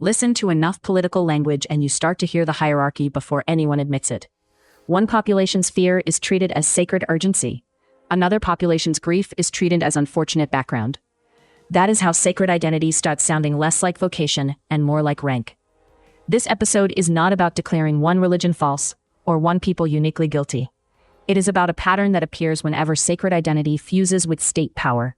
Listen to enough political language and you start to hear the hierarchy before anyone admits it. One population's fear is treated as sacred urgency. Another population's grief is treated as unfortunate background. That is how sacred identity starts sounding less like vocation and more like rank. This episode is not about declaring one religion false or one people uniquely guilty. It is about a pattern that appears whenever sacred identity fuses with state power.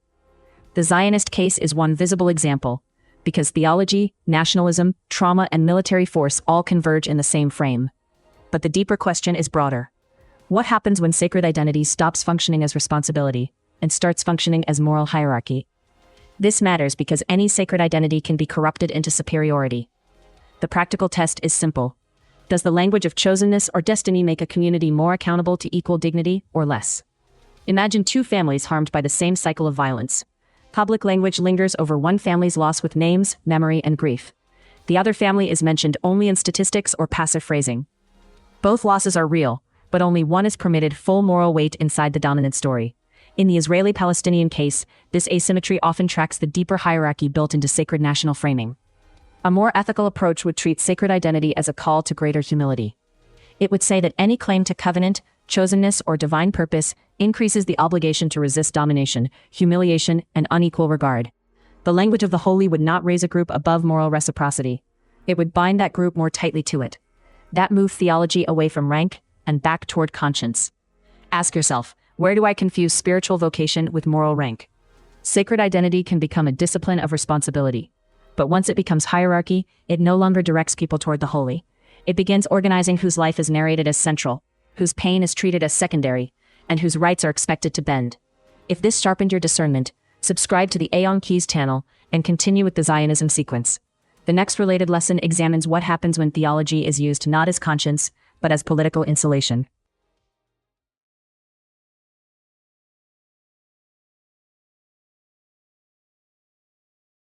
The Zionist case is one visible example, because theology, nationalism, trauma, and military force all converge in the same frame. But the deeper question is broader. What happens when sacred identity stops functioning as responsibility and starts functioning as moral hierarchy? This matters because any sacred identity can be corrupted into superiority. The practical test is simple. Does the language of chosenness or destiny make a community more accountable to equal dignity or less? Imagine two families harmed by the same cycle of violence. Public language lingers over one family's loss with names, memory, and grief. The other family is mentioned only in statistics or passive phrasing. Both losses are real, but only one is permitted full moral weight inside the dominant story. In the Israeli-Palestinian case, this asymmetry often tracks the deeper hierarchy built into sacred national framing. A more ethical approach would treat sacred identity as a call to greater humility. It would say that any claim to covenant, chosenness, or divine purpose increases the obligation to resist domination, humiliation, and unequal regard. The language of the holy would not raise a group above moral reciprocity. It would bind that group more tightly to it. That moved theology away from rank and back toward conscience. Ask yourself, where do I confuse spiritual vocation with moral rank? Sacred identity can become a discipline of responsibility. But once it becomes hierarchy, it no longer directs people toward the holy. It begins organizing whose life is narrated as central, whose pain is treated as secondary, and whose rights are expected to bend. If this sharpened your discernment, subscribe to the AEON Keys channel and continue with the Zionism sequence. The next related lesson examines what happens when theology is used not as conscience, but as political insulation.